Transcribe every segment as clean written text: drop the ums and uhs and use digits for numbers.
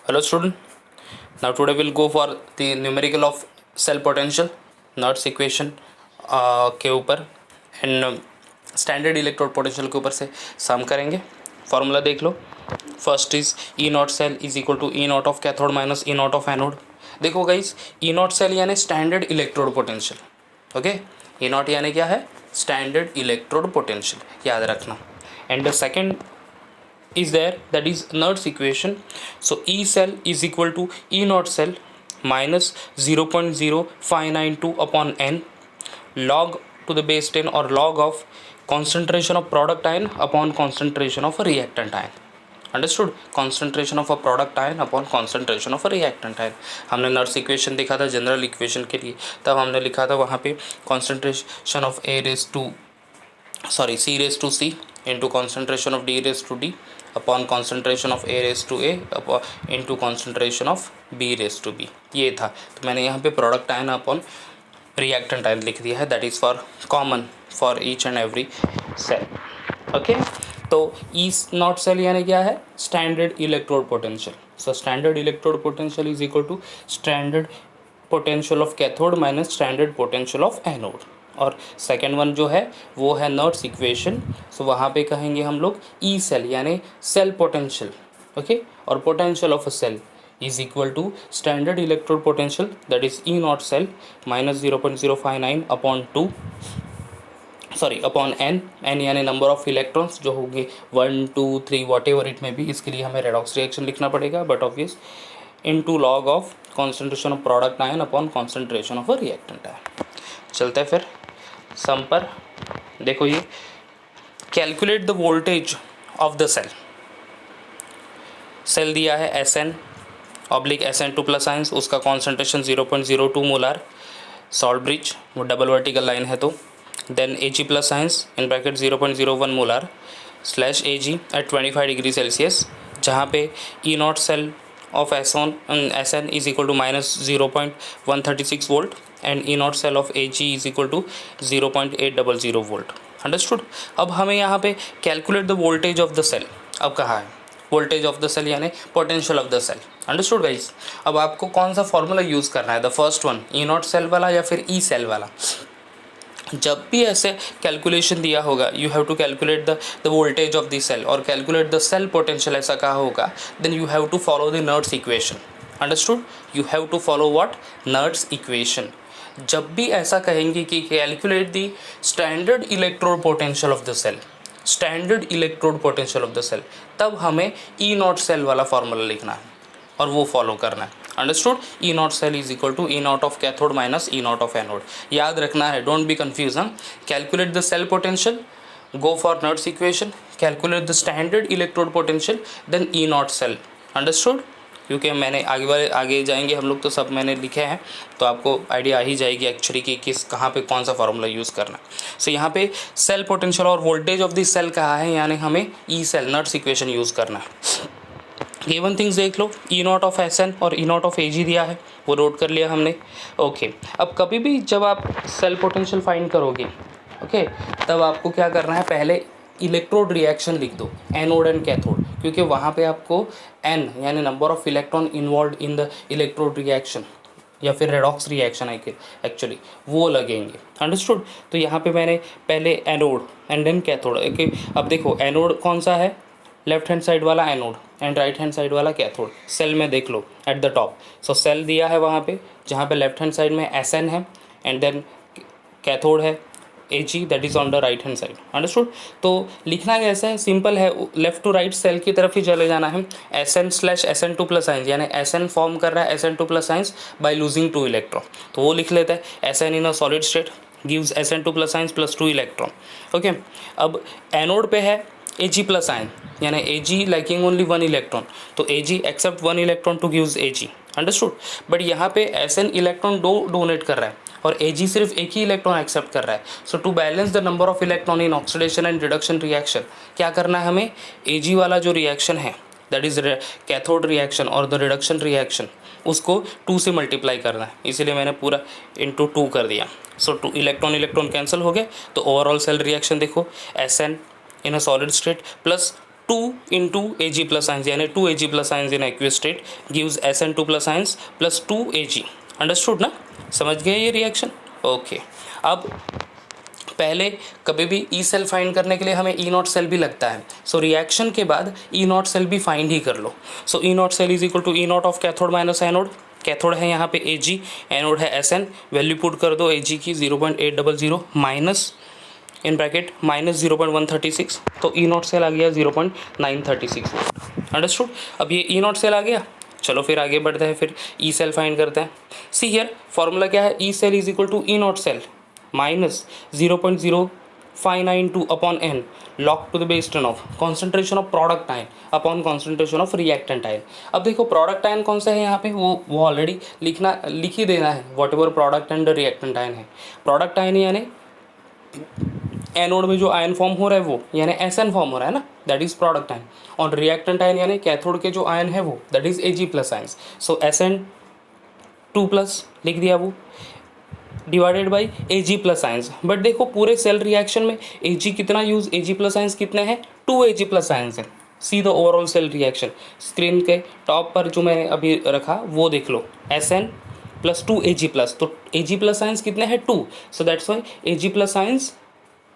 Hello student, now today we'll go for the numerical of cell potential, नॉट्स equation के ऊपर and standard electrode potential के ऊपर से सम करेंगे. फार्मूला देख लो. First is E naught cell is equal to E not of cathode minus E not of anode. देखो गाइस, ई नॉट सेल यानी standard electrode potential. Okay, E naught यानी क्या है? स्टैंडर्ड इलेक्ट्रोड पोटेंशियल, याद रखना. And the second is there, that is Nernst equation. So E cell is equal to E naught cell minus 0.0592 upon n log to the base 10 or log of concentration of product ion upon concentration of a reactant ion. Understood? Concentration of a product ion upon concentration of a reactant ion. हमने Nernst equation देखा था general equation के लिए, तब हमने लिखा था वहाँ पे concentration of C raised to C into concentration of D raised to D upon concentration of A raised to A into concentration of B raised to B. ये था. तो मैंने यहाँ पे product ion upon reactant ion लिख दिया है. That is for common for each and every cell. Okay, तो ई नॉट सेल यानी क्या है? Standard electrode potential. So standard electrode potential is equal to standard potential of cathode minus standard potential of anode. और second one जो है वो है Nernst equation. सो वहाँ पे कहेंगे हम लोग ई सेल यानी सेल पोटेंशियल. ओके, और potential of a cell is equal to standard electrode potential that is E naught cell minus 0.059 upon upon n. N यानी नंबर ऑफ इलेक्ट्रॉन्स जो होंगे 1 2 3 whatever it may be. इसके लिए हमें redox reaction लिखना पड़ेगा but obvious into log of concentration of product ion upon concentration of a reactant ion. चलते हैं फिर सम पर. देखो ये calculate the voltage of the cell दिया है SN oblique SN2 plus ions. उसका कॉन्सेंट्रेशन 0.02 मोलार. सॉल्ट ब्रिज वो डबल वर्टिकल लाइन है. तो then Ag plus ions in bracket 0.01 molar slash Ag at 25 degree Celsius, जहाँ पे E naught cell of SN is equal to minus 0.136 volt and E naught cell of Ag is equal to 0.800 volt. Understood? अब हमें यहाँ पे calculate the voltage of the cell. अब कहा है voltage of the cell यानी potential of the cell. Understood guys? अब आपको कौन सा फॉर्मूला यूज़ करना है? The first one E naught cell वाला या फिर ई सेल वाला. जब भी ऐसे कैलकुलेशन दिया होगा you have to calculate the voltage of the cell और कैलकुलेट द सेल पोटेंशियल ऐसा कहा होगा, then you have to follow the Nernst equation. Understood? You have to follow what? Nernst equation. जब भी ऐसा कहेंगे कि calculate the standard electrode potential of the cell, standard electrode potential of the cell, तब हमें ई नॉट सेल वाला formula लिखना है और वो फॉलो करना है. Understood? E naught cell is equal to E not of cathode minus E not of anode. याद रखना है, don't be confuse. Calculate the cell potential, go for Nernst equation, calculate the standard electrode potential, then E naught cell. Understood? क्योंकि मैंने आगे जाएंगे हम लोग तो सब मैंने लिखे हैं, तो आपको आइडिया आ ही जाएगी एक्चुअली कि किस कहाँ पे कौन सा फार्मूला यूज़ करना है. सो यहाँ पे सेल पोटेंशियल और वोल्टेज ऑफ द सेल कहा है, यानी हमें E cell Nernst equation use करना है. गिवन थिंग्स देख लो. ई नॉट ऑफ SN और ई नॉट ऑफ Ag दिया है, वो नोट कर लिया हमने. ओके, अब कभी भी जब आप सेल पोटेंशियल फाइंड करोगे, ओके, तब आपको क्या करना है? पहले इलेक्ट्रोड रिएक्शन लिख दो, एनोड एंड कैथोड, क्योंकि वहाँ पे आपको N यानी number of electron involve in the electrode reaction या फिर रेडॉक्स रिएक्शन एक्चुअली वो लगेंगे. अंडरस्टूड? तो यहाँ पे मैंने पहले anode and then cathode. Okay, अब देखो एनोड कौन सा है? लेफ्ट हैंड साइड वाला anode and right hand side वाला कैथोड. सेल में देख लो at the top. So cell दिया है वहाँ पे, जहाँ पे लेफ्ट हैंड साइड में SN है एंड देन कैथोड है Ag that is on the right hand side. Understood? तो लिखना कैसा है? सिंपल है, लेफ्ट टू राइट सेल की तरफ ही चले जाना है. SN/SN2 प्लस आइंस यानी SN फॉर्म कर रहा है SN2 plus ions by losing 2 electron, तो वो लिख लेते हैं SN in a solid state gives SN2 plus ions plus 2 electron. Okay, अब एनोड पे है Ag प्लस आयन यानी Ag लाइकिंग ओनली 1 इलेक्ट्रॉन, तो Ag accept 1 electron to gives Ag. Understood? But यहाँ पे SN इलेक्ट्रॉन डोनेट कर रहा है और Ag सिर्फ एक ही इलेक्ट्रॉन एक्सेप्ट कर रहा है. So to balance the number of electron in oxidation and reduction reaction, क्या करना है हमें? Ag वाला जो रिएक्शन है दैट इज़ कैथोड रिएक्शन और द रिडक्शन रिएक्शन, उसको 2 से मल्टीप्लाई करना है. इसीलिए मैंने पूरा इंटू 2 कर दिया. सो 2 इलेक्ट्रॉन कैंसिल हो गए, तो ओवरऑल सेल रिएक्शन देखो SN in a solid state plus 2 into Ag plus ions यानी 2 Ag plus ions in aqueous state gives SN2 plus ions plus 2 Ag। Understood ना, समझ गए ये रिएक्शन? ओके। अब पहले कभी भी ई सेल फाइंड करने के लिए हमें ई नॉट सेल भी लगता है, सो रिएक्शन के बाद ई नॉट सेल भी फाइंड ही कर लो। So E naught cell is equal to E not of cathode minus anode. Cathode है यहाँ पे Ag, एनोड है Sn, वैल्यू पुट कर दो Ag की 0.800 माइनस इन ब्रैकेट माइनस 0.136, तो ई नॉट सेल आ गया 0.936। अंडरस्टूड? अब ये ई नॉट सेल आ गया, चलो फिर आगे बढ़ते हैं, फिर ई सेल फाइंड करते हैं। सी हियर फॉर्मूला क्या है, E cell is equal to E naught cell minus 0.0592 upon n log to the base 10 of concentration of product ion upon concentration of reactant ion. अब देखो product ion कौन सा है यहाँ पे, वो ऑलरेडी लिख ही देना है, what ever product and reactant ion है। प्रोडक्ट आयन यानी एनोड में जो आयन फॉर्म हो रहा है वो यानी Sn फॉर्म हो रहा है ना, दैट इज प्रोडक्ट आयन। और रिएक्टेंट आयन यानी कैथोड के जो आयन है वो that is Ag plus ions. So Sn2 plus लिख दिया वो divided by Ag plus ions. But देखो पूरे सेल रिएक्शन में Ag कितना यूज, Ag प्लस आयन्स कितने हैं, 2 Ag प्लस आयन्स हैं। See the overall cell reaction, screen के टॉप पर जो मैंने अभी रखा वो देख लो, Sn प्लस 2 Ag प्लस, तो Ag प्लस आयन्स कितने हैं 2, so that's why Ag plus ions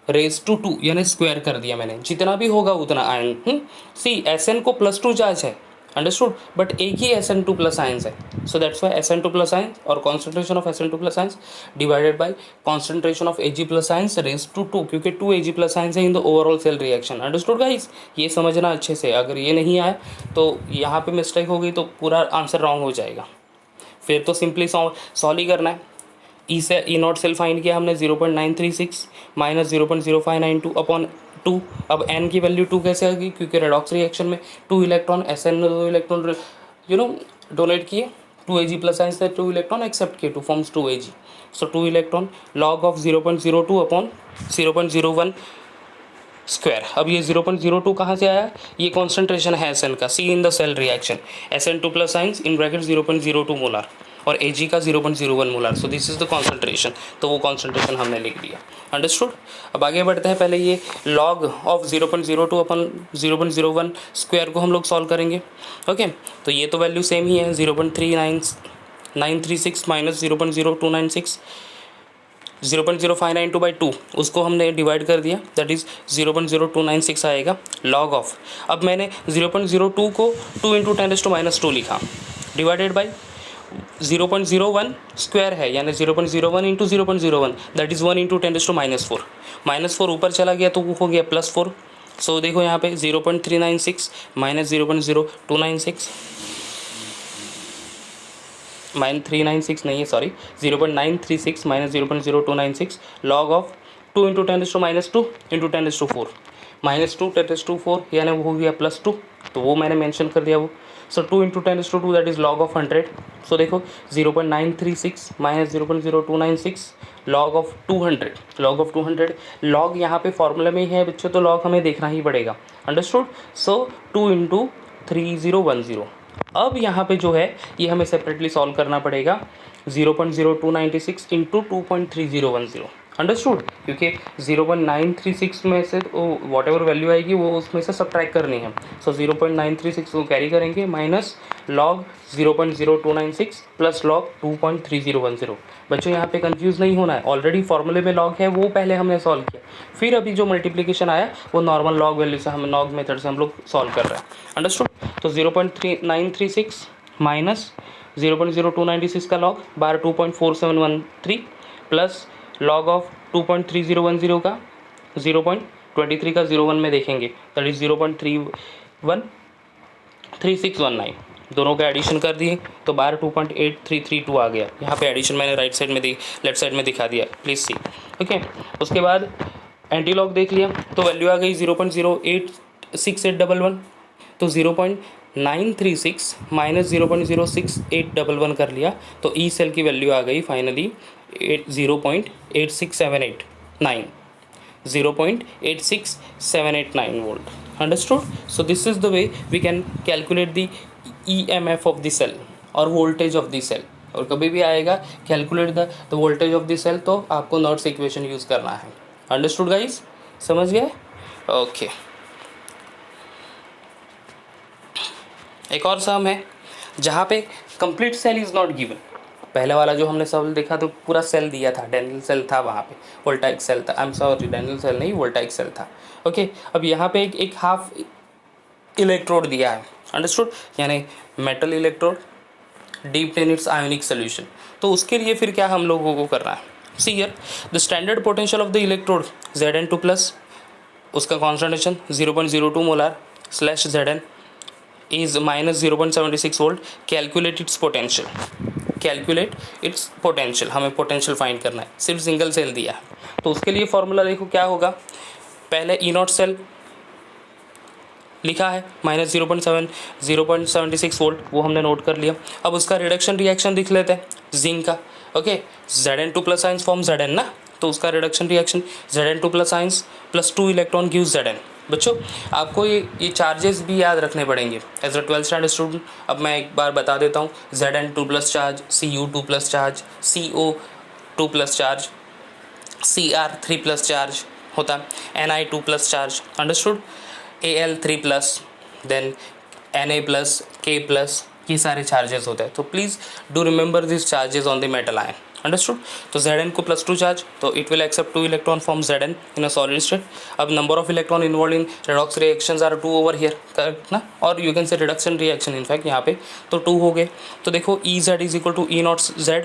raise to 2 यानी स्क्वायर कर दिया मैंने, जितना भी होगा उतना आयन। सी Sn को प्लस 2 चार्ज है, अंडरस्टूड, बट एक ही Sn2 प्लस आयन्स है, so that's why Sn2 plus ions और concentration of Sn2 plus ions divided by concentration of Ag plus ions raise to 2, क्योंकि 2 Ag प्लस आयन्स है in the overall cell reaction. Understood guys, ये समझना अच्छे से, अगर ये नहीं आया तो यहाँ पे मिस्टेक हो गई तो पूरा आंसर रॉन्ग हो जाएगा। फिर तो सिंपली सॉल्व ही करना है। ई नॉट सेल फाइंड किया हमने 0.936 माइनस 0.0592 अपॉन 2। अब n की वैल्यू 2 कैसे आ गई, क्योंकि रेडॉक्स रिएक्शन में 2 इलेक्ट्रॉन Sn ने 2 इलेक्ट्रॉन डोनेट किए, 2 Ag प्लस आयन्स से 2 इलेक्ट्रॉन एक्सेप्ट किए, 2 forms 2 Ag, so 2 electron log of 0.02 upon 0.01 square. अब ये 0.02 कहाँ से आया, ये कॉन्सेंट्रेशन है Sn का, see in the cell reaction Sn2 plus ions in bracket 0.02 molar और Ag का 0.01 molar, so this is the concentration, तो वो कॉन्सेंट्रेशन हमने लिख दिया। अंडरस्टूड? अब आगे बढ़ते हैं, पहले ये लॉग ऑफ 0.02 अपन 0.01 स्क्वायर को हम लोग सॉल्व करेंगे। ओके, तो ये तो वैल्यू सेम ही है, 0.3936 माइनस 0.0296, 0.0592 बाई 2 उसको हमने डिवाइड कर दिया, दैट इज़ 0.0296 आएगा लॉग ऑफ। अब मैंने 0.02 को 2 इंटू 10⁻² लिखा, डिवाइडेड बाई 0.01 स्क्वायर है यानी 0.01 इंटू 0.01 दैट इज़ 1 इंटू 10⁻⁴। -4 ऊपर चला गया तो वो हो गया +4। सो देखो यहाँ पे 0.396 माइनस 0.0296 -396 नहीं है, sorry 0.936 minus 0.0296 log of 2 into 10⁻² into 10⁴ -2 10⁴ यानी वो हो गया +2, तो वो मैंने मेंशन कर दिया वो। सो 2 into 10⁻² that is log of 100। सो देखो 0.936 minus 0.0296 log of 200, log of 200। Log यहाँ पे फॉर्मूला में ही है बच्चों, तो लॉग हमें देखना ही पड़ेगा। अंडरस्टूड? सो 2 इंटू 3010। अब यहाँ पे जो है ये हमें सेपरेटली सॉल्व करना पड़ेगा, 0.0296 इंटू 2.3010। अंडरस्टूड? क्योंकि 0.936 में से वॉट एवर वैल्यू आएगी वो उसमें से सब्ट्रैक्ट करनी है। सो 0.936 को कैरी करेंगे माइनस लॉग 0.0296 प्लस लॉग 2.3010। बच्चों यहाँ पे कंफ्यूज नहीं होना है, ऑलरेडी फॉर्मूले में लॉग है वो पहले हमने सॉल्व किया, फिर अभी जो मल्टीप्लिकेशन आया वो नॉर्मल लॉग वैल्यू से हम लॉग मेथड से हम लोग सॉल्व कर रहे हैं। अंडरस्टूड? तो 0.936 माइनस 0.0296 का log bar 2.4713 plus log of 2.3010 का 0.23 का 01 में देखेंगे, दैट इज 0.313619, दोनों का एडिशन कर दिए तो बार 2.8332 आ गया। यहाँ पे एडिशन मैंने राइट साइड में लेफ्ट साइड में दिखा दिया, प्लीज़ सी। ओके, उसके बाद एंटी लॉग देख लिया तो वैल्यू आ गई 0.086811, तो 0.936 माइनस 0.06811 कर लिया तो ई सेल की वैल्यू आ गई finally 0.86789 0.86789 volt. Understood? So this is the way we can calculate the EMF of the cell और वोल्टेज ऑफ द सेल। और कभी भी आएगा calculate the voltage of the cell तो आपको नॉट्स इक्वेशन यूज़ करना है। Understood guys? समझ गए? ओके। एक और सम है जहाँ पे complete cell is not given. पहले वाला जो हमने सवाल देखा तो पूरा सेल दिया था, डेंड्रल सेल था, वहाँ पे वोल्टाइक सेल था, आई एम सॉरी डेंड्रल सेल नहीं वोल्टाइक सेल था। ओके, अब यहाँ पे एक हाफ इलेक्ट्रोड दिया है, अंडरस्टूड, यानी metal electrode deep in its ionic solution. तो उसके लिए फिर क्या हम लोगों को करना है, see here the standard potential of the electrode Zn2 plus, उसका concentration 0.02 molar slash Zn is minus 0.76 volt. Calculate its potential, calculate its potential, हमें पोटेंशियल फाइंड करना है, सिर्फ सिंगल सेल दिया है। तो उसके लिए फॉर्मूला देखो क्या होगा, पहले ई नॉट सेल लिखा है माइनस 0.76 वोल्ट, वो हमने नोट कर लिया। अब उसका रिडक्शन रिएक्शन दिख लेते हैं जिंक का। Okay, Zn2 plus ions form Zn ना, तो उसका reduction reaction Zn2 plus ions plus 2 electron gives Zn। बच्चों आपको ये चार्जेस भी याद रखने पड़ेंगे as a 12th standard student. अब मैं एक बार बता देता हूँ, Zn2 plus charge, Cu2 plus charge, CO2 plus charge, Cr3 plus charge होता है, Ni2 plus charge, understood, Al3 plus, then Na plus, K plus, ये सारे चार्जेस होते हैं। तो please do remember this charges on the metal ion, understood. तो Zn को plus 2 charge, तो it will accept 2 electron from Zn in a solid state. अब number of electron involve in redox reactions are 2 over here, correct ना, और you can say reduction reaction in fact यहाँ पे तो 2 हो गए। तो देखो Ez is equal to E naught Z,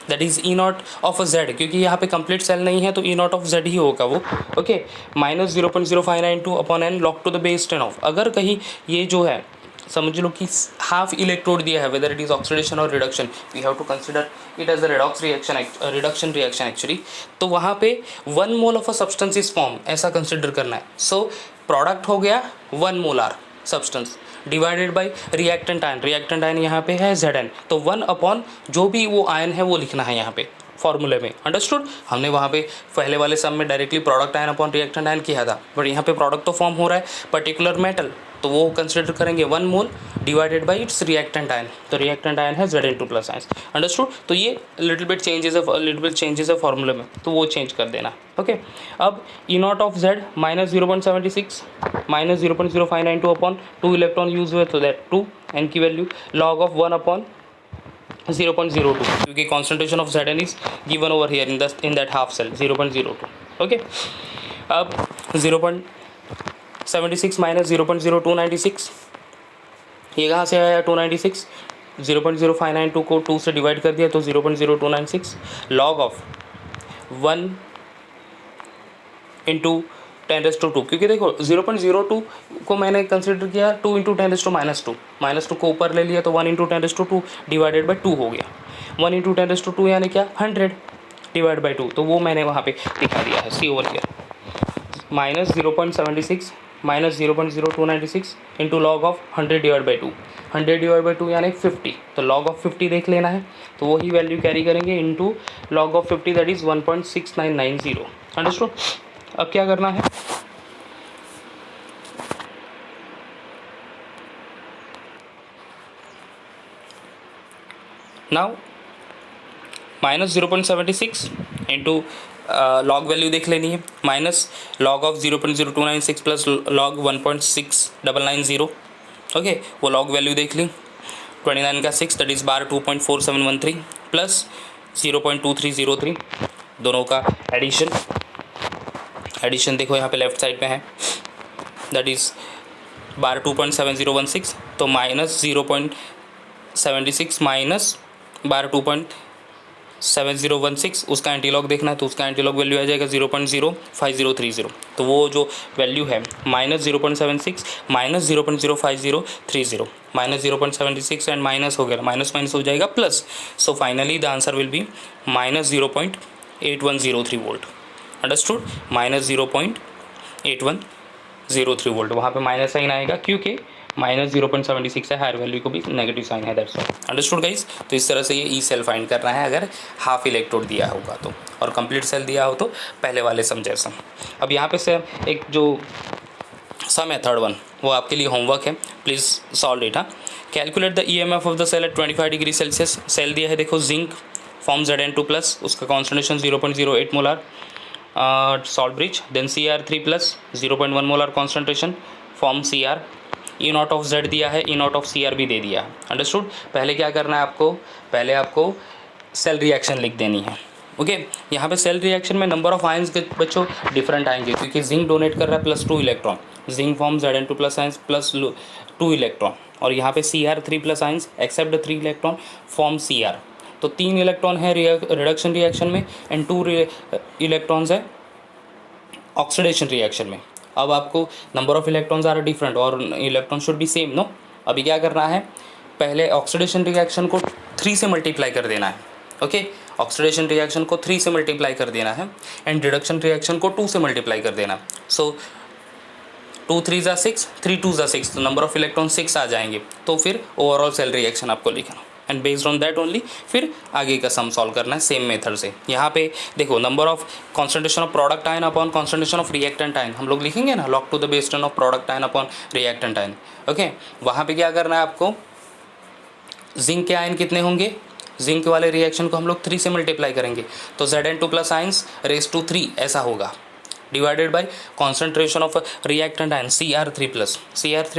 that is E not of a Z, क्योंकि यहाँ पे कंप्लीट सेल नहीं है तो ई नॉट ऑफ जेड ही होगा वो। Okay, minus 0.0592 upon n log to the base 10 of. अगर कहीं ये जो है समझ लो कि हाफ इलेक्ट्रोड दिया है, वेदर इट इज ऑक्सीडेशन और reduction, we have to consider it as a reduction reaction actually. तो वहाँ पे 1 mole of a substance is form, ऐसा कंसिडर करना है। सो प्रोडक्ट हो गया 1 molar substance divided by reactant ion यहाँ पे है Zn, तो 1 अपॉन जो भी वो आयन है वो लिखना है यहाँ पे फॉर्मूले में, अंडरस्टूड। हमने वहाँ पे पहले वाले सम में directly product ion upon reactant ion किया था, बट यहाँ पे प्रोडक्ट तो फॉर्म हो रहा है पर्टिकुलर मेटल, तो वो कंसिडर करेंगे 1 मोल divided by its reactant ion, तो रिएक्टेंट आयन है Zn2 प्लस आयंस, अंडरस्टूड। तो ये लिटिल बिट चेंजेस है फॉर्मूले में, तो वो चेंज कर देना। ओके, अब E not of Z minus 0.76 minus 0.0592 upon 2 electron use हुए, तो दैट 2 एन की वैल्यू लॉग ऑफ 1 अपॉन 0.02, क्योंकि concentration of Zn is given over here in that half cell 0.02। Okay, अब 0.76 माइनस 0.0296, ये कहाँ से आया 296, 0.0592 को 2 से डिवाइड कर दिया तो 0.0296 लॉग ऑफ 1 इंटू 10⁻², क्योंकि देखो 0.02 को मैंने कंसिडर किया 2 इंटू 10⁻², -2 को ऊपर ले लिया तो 1 इंटू 10⁻² डिवाइडेड बाई 2 हो गया। 1 इंटू 10⁻² यानी क्या 100 डिवाइड बाई 2, तो वो मैंने वहाँ पे दिखा दिया है, see over here, minus 0.76 minus 0.0296 into log of 100 divide by 2, 100 divide by 2 यानी 50, तो लॉग ऑफ 50 देख लेना है, तो वही वैल्यू कैरी करेंगे into log of 50 that is 1.6990, understood. अब क्या करना है, now minus 0.76 into log value देख लेनी है, minus log of 0.0296 plus log 1.6990, okay, वो लॉग वैल्यू देख ली, 29 का 6 दैट इज़ बार 2.4713 प्लस 0.2303, दोनों का एडिशन देखो यहाँ पे लेफ्ट साइड में है, दैट इज़ बार 2.7016, तो माइनस 0.76 माइनस बार 2.7016, उसका एंटीलॉग देखना है तो उसका एंटीलॉग वैल्यू आ जाएगा 0.05030, तो वो जो वैल्यू है minus 0.76 minus 0.05030, minus 0.76 and minus हो गया, माइनस हो जाएगा plus, so finally the answer will be minus 0.8103 volt, understood, minus 0.8103 volt, वहाँ पे माइनस साइन आएगा क्योंकि माइनस 0.76 है, हायर वैल्यू को भी नेगेटिव साइन है, दैट्स ऑल, अंडरस्टूड गाइज। तो इस तरह से ये ई सेल फाइंड करना है अगर हाफ इलेक्ट्रोड दिया होगा तो, और कंप्लीट सेल दिया हो तो पहले वाले सम जैसा। अब यहाँ पे से एक जो सम है थर्ड वन, वो आपके लिए होमवर्क है, प्लीज़ सॉल्व इट। हाँ, calculate the EMF of the cell at 25 degree Celsius. Cell दिया है देखो जिंक फॉर्म Zn2 प्लस, उसका concentration 0.08 molar, salt bridge, then Cr3 plus 0.1 molar concentration form Cr, E not of Z दिया है, E not of C R भी दे दिया है। अंडरस्टूड। पहले क्या करना है आपको, पहले आपको सेल रिएक्शन लिख देनी है। ओके यहाँ पे सेल रिएक्शन में नंबर ऑफ आयंस के बच्चों डिफरेंट आएंगे, क्योंकि जिंक डोनेट कर रहा है +2 electron, zinc form Zn2 plus ions +2 electron, और यहाँ पे Cr3 plus ions accept 3 electron form Cr। तो 3 इलेक्ट्रॉन है रिडक्शन रिएक्शन में एंड 2 इलेक्ट्रॉन्स है ऑक्सीडेशन रिएक्शन में। अब आपको number of electrons are different और electron should be same no. अभी क्या करना है, पहले ऑक्सीडेशन रिएक्शन को 3 से मल्टीप्लाई कर देना है। ओके ऑक्सीडेशन रिएक्शन को 3 से मल्टीप्लाई कर देना है एंड रिडक्शन रिएक्शन को 2 से मल्टीप्लाई कर देना। सो 2 3 ज़ा 6, 3 2 ज़ा 6, तो नंबर ऑफ इलेक्ट्रॉन 6 आ जाएंगे। तो फिर ओवरऑल सेल रिएक्शन आपको लिखना and based on that only फिर आगे का सम सॉल्व करना है सेम मेथड से। यहाँ पे देखो number of concentration of product ion upon concentration of reactant ion हम लोग लिखेंगे ना, log to the base 10 of product ion upon reactant ion. Okay वहाँ पे क्या करना है आपको, जिंक के आयन कितने होंगे, जिंक वाले रिएक्शन को हम लोग 3 से मल्टीप्लाई करेंगे, तो Zn2 plus ions raise to 3 ऐसा होगा, divided by concentration of reactant ion Cr3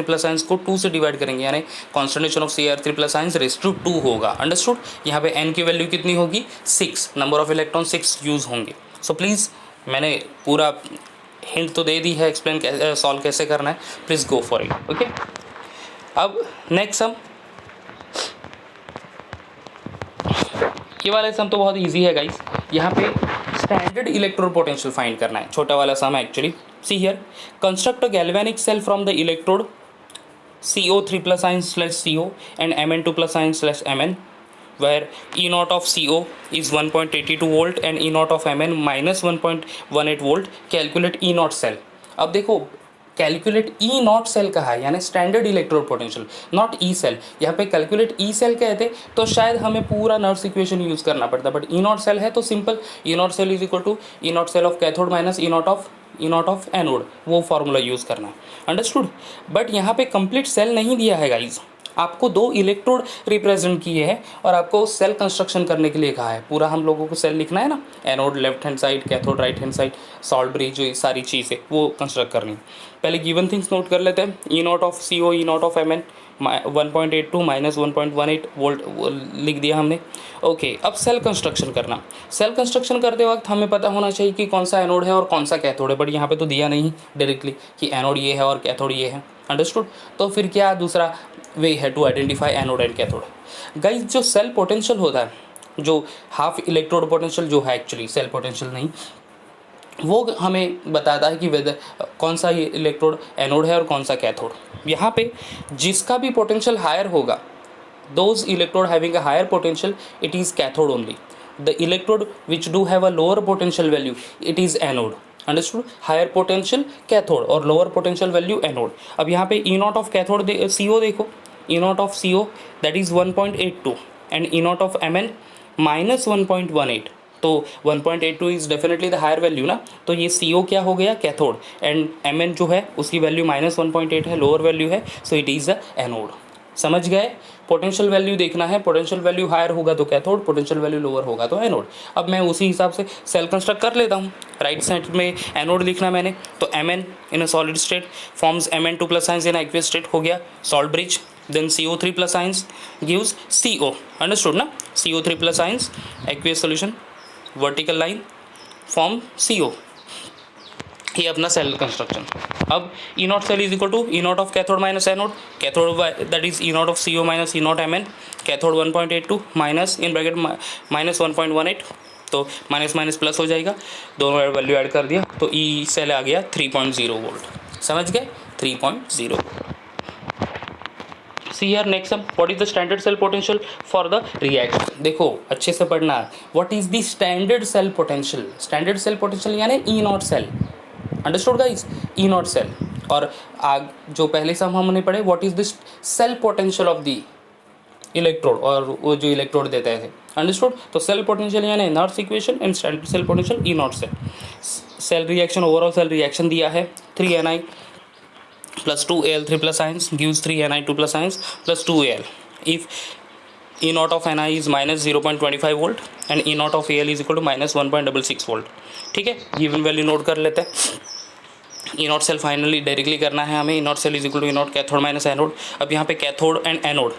plus ions को 2 से डिवाइड करेंगे, यानी concentration of Cr3 plus ions raise to 2 होगा। अंडरस्टूड। यहाँ पे n की वैल्यू कितनी होगी 6, नंबर ऑफ इलेक्ट्रॉन 6 यूज़ होंगे। सो प्लीज़ मैंने पूरा हिंट तो दे दी है, एक्सप्लेन सॉल्व कैसे करना है, please go for it. Okay अब नेक्स्ट सम, ये वाला सम तो बहुत इजी है गाइस। यहाँ पे स्टैंडर्ड इलेक्ट्रोड पोटेंशियल फाइंड करना है, छोटा वाला सम है actually. See here, construct a galvanic cell from the electrode CO3 plus ion / CO and Mn2 plus ion / Mn where E naught of CO is 1.82 volt and E naught of Mn minus 1.18 volt. Calculate E naught cell. अब देखो calculate ई naught cell कहा है, यानी standard electrode potential, not E cell. यहाँ पे calculate E cell कहते तो शायद हमें पूरा नर्स इक्वेशन यूज़ करना पड़ता, बट ई नॉट सेल है तो simple E naught cell is equal to E naught cell of cathode minus E not of anode, वो फार्मूला यूज़ करना है। अंडरस्टूड। बट यहाँ पे कंप्लीट सेल नहीं दिया है गाइज, आपको 2 इलेक्ट्रोड रिप्रेजेंट किए हैं और आपको सेल कंस्ट्रक्शन करने के लिए कहा है। पूरा हम लोगों को सेल लिखना है ना, anode left hand side, cathode right hand side, salt bridge, जो सारी चीज़ें वो कंस्ट्रक्ट करनी है। पहले गिवन थिंग्स नोट कर लेते हैं। E not of CO, E not of Mn 1.82 minus 1.18 volt लिख दिया हमने। ओके अब सेल कंस्ट्रक्शन करना। सेल कंस्ट्रक्शन करते वक्त हमें पता होना चाहिए कि कौन सा एनोड है और कौन सा कैथोड है, बट यहाँ पे तो दिया नहीं डायरेक्टली कि एनोड ये है और कैथोड ये है। अंडरस्टूड। तो फिर क्या दूसरा वे है to identify anode and cathode. Guys जो सेल पोटेंशियल होता है, जो हाफ इलेक्ट्रोड पोटेंशियल जो है, एक्चुअली सेल पोटेंशियल नहीं, वो हमें बताता है कि वेदर कौन सा ये इलेक्ट्रोड एनोड है और कौन सा कैथोड। यहाँ पे जिसका भी पोटेंशियल हायर होगा, those electrode having a higher potential, it is cathode only. The electrode which do have a lower potential value, it is anode. Understood. Higher potential cathode और लोअर पोटेंशियल वैल्यू एनोड। अब यहाँ पे E not of cathode CO देखो, E not of CO that is 1.82 and E not of Mn minus 1.18, तो 1.82 is definitely the higher value ना, तो ये CO क्या हो गया कैथोड एंड Mn जो है उसकी वैल्यू माइनस 1.8 है, लोअर वैल्यू है, so it is a anode. समझ गए। पोटेंशियल वैल्यू देखना है, पोटेंशियल वैल्यू हायर होगा तो कैथोड, पोटेंशियल वैल्यू लोअर होगा तो एनोड। अब मैं उसी हिसाब से सेल कंस्ट्रक्ट कर लेता हूँ। राइट साइड में एनोड लिखना मैंने, तो Mn in a solid state forms Mn2 plus ions in aqueous state, हो गया salt bridge. Then CO3 plus ions gives CO। Understood ना। CO3 plus ions aqueous solution, vertical line form CO। ये अपना cell construction. अब E naught cell is equal to E not of cathode minus anode, cathode that is E not of CO minus E naught Mn, cathode 1.82 minus in bracket minus 1.18, तो minus minus plus हो जाएगा, दोनों value add कर दिया तो E cell आ गया 3.0 volt. समझ गए, 3.0। See here next sum, what is the standard cell potential for the reaction. देखो अच्छे से पढ़ना, what is the standard cell potential. Standard cell potential यानी E naught cell. Understood guys, E naught cell. और आग जो पहले सम हमने पढ़े, what is the cell potential of the electrode, और वो जो इलेक्ट्रोड देते हैं। अंडरस्टूड। तो सेल पोटेंशियल यानी Nernst equation and standard cell potential E naught cell. Cell reaction, overall cell reaction दिया है 3Ni plus 2Al3 plus ions gives 3Ni2 plus ions plus 2Al. If E naught of Ni is minus 0.25 volt and E naught of Al is equal to minus 1.66 volt. ठीक है, given value note कर लेते हैं। E naught cell finally directly करना है हमें, E naught cell is equal to E naught cathode minus anode. अब यहाँ पे कैथोड एंड एनोड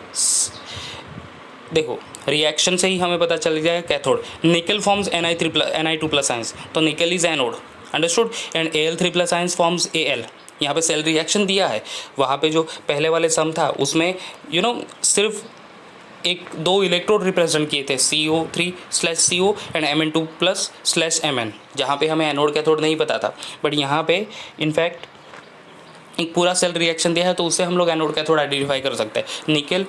देखो, रिएक्शन से ही हमें पता चल जाएगा कैथोड, निकल फॉर्म्स Ni2 प्लस आयंस, तो निकल is anode, understood, and Al3 plus ions forms Al। यहाँ पे सेल रिएक्शन दिया है, वहाँ पे जो पहले वाले सम था उसमें सिर्फ एक दो इलेक्ट्रोड रिप्रेजेंट किए थे, CO3/CO एंड Mn2+/Mn, जहाँ पे हमें एनोड कैथोड नहीं पता था। बट यहाँ पे इनफैक्ट एक पूरा सेल रिएक्शन दिया है, तो उससे हम लोग एनोड कैथोड आइडेंटिफाई कर सकते हैं। निकल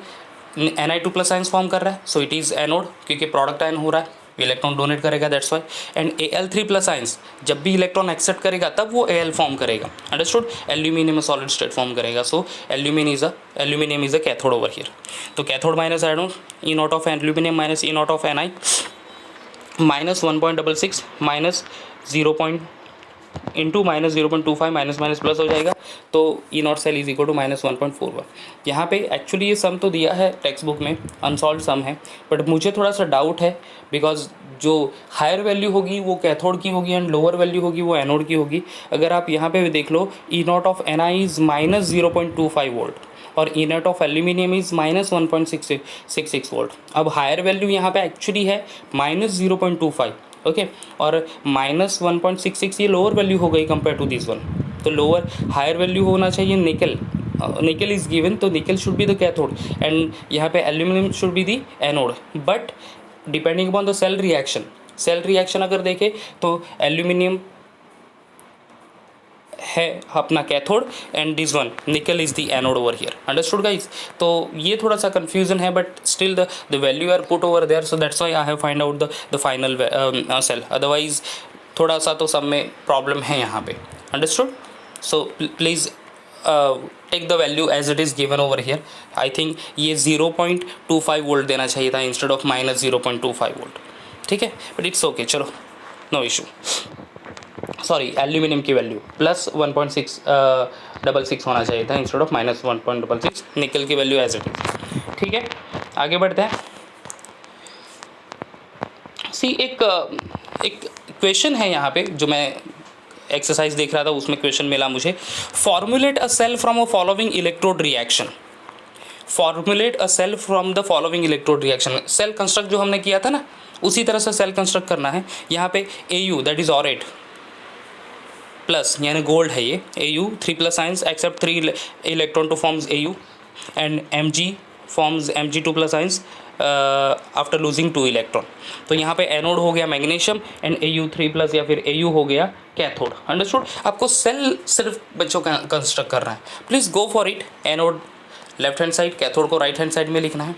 Ni2 प्लस आयंस फॉर्म कर रहा है, सो इट इज़ एनोड, क्योंकि प्रोडक्ट आयन हो रहा है, इलेक्ट्रॉन डोनेट करेगा, that's why. And Al3 plus ions जब भी इलेक्ट्रॉन एक्सेप्ट करेगा तब वो Al फॉर्म करेगा, understood, aluminium solid state form करेगा, so aluminium is a cathode over here. तो cathode minus anode, E not of aluminium minus E not of Ni, minus 1.66 minus 0. Into minus 0.25 minus minus plus हो जाएगा, तो E naught cell is equal to minus 1.41। यहाँ पे actually ये sum तो दिया है टेक्स्ट बुक में, अनसॉल्व सम है, बट मुझे थोड़ा सा डाउट है, बिकॉज जो हायर वैल्यू होगी वो कैथोड की होगी एंड लोअर वैल्यू होगी वो एनोड की होगी। अगर आप यहाँ पे देख लो, E not of Ni is minus 0.25 volt और E not of aluminium is minus 1.66 volt. अब हायर वैल्यू यहाँ पे एक्चुअली है माइनस 0.25, ओके, और माइनस 1.66 ये लोअर वैल्यू हो गई कंपेयर टू दिस वन, तो लोअर हायर वैल्यू होना चाहिए निकल इज गिवन, तो nickel should be the cathode and यहाँ पे aluminium should be the anode. But depending upon the cell reaction अगर देखें तो एल्यूमिनियम है अपना cathode and this one nickel is the anode over here, understood guys. तो ये थोड़ा सा कंफ्यूजन है, but still the value are put over there, so that's why I have find out the final cell, otherwise थोड़ा सा तो सब में प्रॉब्लम है यहाँ पे, understood. So please take the value as it is given over here. I think ये 0.25 volt देना चाहिए था इंस्टेड ऑफ माइनस 0.25 वोल्ट, ठीक है, बट इट्स ओके, चलो नो इशू। सॉरी, एल्यूमिनियम की वैल्यू प्लस 1.66 होना चाहिए था इंस्टेड ऑफ माइनस 1.66, निकल की वैल्यू एज इट इज, ठीक है। आगे बढ़ते हैं। सी एक क्वेश्चन है यहाँ पे, जो मैं एक्सरसाइज देख रहा था उसमें क्वेश्चन मिला मुझे, formulate a cell from a following electrode reaction. Formulate a cell from the following electrode reaction, cell construct जो हमने किया था ना उसी तरह से सेल कंस्ट्रक्ट करना है। यहाँ पे Au that is aurate plus यानी गोल्ड है ये, Au3+ ions accept 3 electron to forms Au and Mg forms Mg2+ ions after losing 2 electron. तो यहाँ पे एनोड हो गया मैग्नीशियम एंड Au3+ या फिर Au हो गया कैथोड, अंडरस्टूड। आपको सेल सिर्फ बच्चों का कंस्ट्रक्ट करना है, please go for it. Anode left hand side, cathode को राइट हैंड साइड में लिखना है।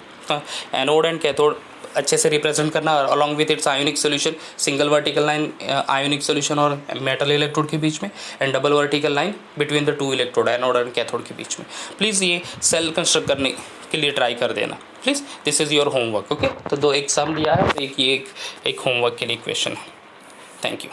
एनोड एंड कैथोड अच्छे से रिप्रेजेंट करना, along with its ionic solution, single vertical line ionic solution और मेटल इलेक्ट्रोड के बीच में, and double vertical line between the 2 electrode anode and cathode के बीच में। प्लीज़ ये सेल कंस्ट्रक्ट करने के लिए ट्राई कर देना please, this is your homework, okay. तो एक सम दिया है, एक होमवर्क के लिए क्वेश्चन है। Thank you.